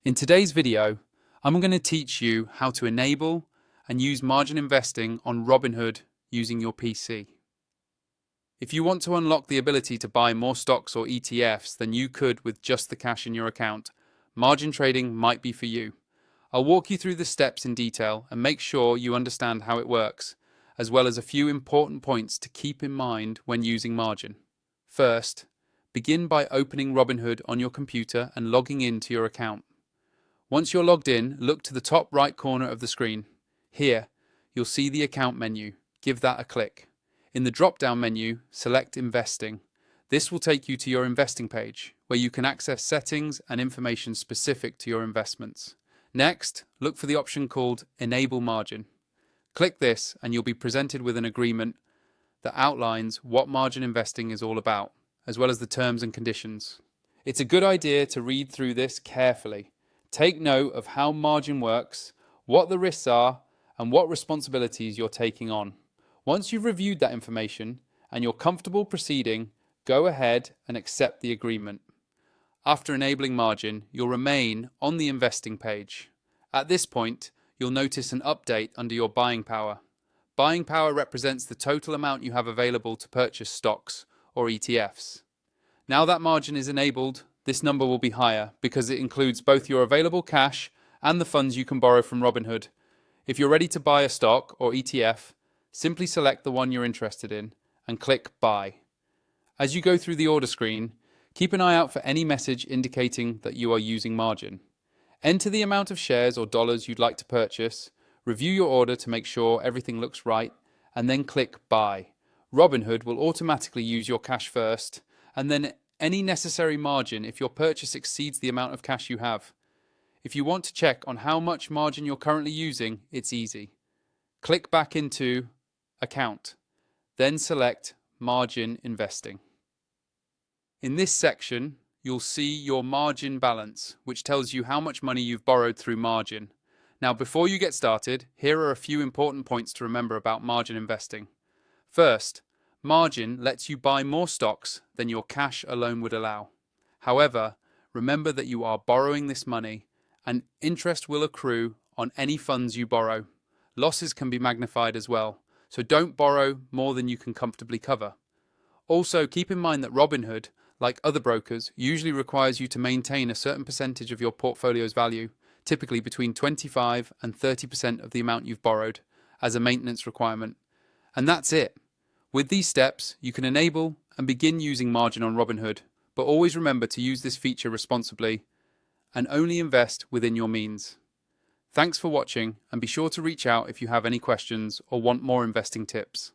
In today's video, I'm going to teach you how to enable and use margin investing on Robinhood using your PC. If you want to unlock the ability to buy more stocks or ETFs than you could with just the cash in your account, margin trading might be for you. I'll walk you through the steps in detail and make sure you understand how it works, as well as a few important points to keep in mind when using margin. First, begin by opening Robinhood on your computer and logging into your account. Once you're logged in, look to the top right corner of the screen. Here, you'll see the account menu. Give that a click. In the drop-down menu, select Investing. This will take you to your investing page, where you can access settings and information specific to your investments. Next, look for the option called Enable Margin. Click this and you'll be presented with an agreement that outlines what margin investing is all about, as well as the terms and conditions. It's a good idea to read through this carefully. Take note of how margin works, what the risks are, and what responsibilities you're taking on. Once you've reviewed that information and you're comfortable proceeding, go ahead and accept the agreement. After enabling margin, you'll remain on the investing page. At this point, you'll notice an update under your buying power. Buying power represents the total amount you have available to purchase stocks or ETFs. Now that margin is enabled, this number will be higher because it includes both your available cash and the funds you can borrow from Robinhood. If you're ready to buy a stock or ETF, simply select the one you're interested in and click Buy. As you go through the order screen, keep an eye out for any message indicating that you are using margin. Enter the amount of shares or dollars you'd like to purchase, review your order to make sure everything looks right, and then click Buy. Robinhood will automatically use your cash first, and then any necessary margin if your purchase exceeds the amount of cash you have. If you want to check on how much margin you're currently using, it's easy. Click back into Account, then select Margin Investing. In this section, you'll see your margin balance, which tells you how much money you've borrowed through margin. Now, before you get started, here are a few important points to remember about margin investing. First, margin lets you buy more stocks than your cash alone would allow. However, remember that you are borrowing this money and interest will accrue on any funds you borrow. Losses can be magnified as well, so don't borrow more than you can comfortably cover. Also, keep in mind that Robinhood, like other brokers, usually requires you to maintain a certain percentage of your portfolio's value, typically between 25 and 30% of the amount you've borrowed, as a maintenance requirement. And that's it. With these steps, you can enable and begin using margin on Robinhood, but always remember to use this feature responsibly and only invest within your means. Thanks for watching, and be sure to reach out if you have any questions or want more investing tips.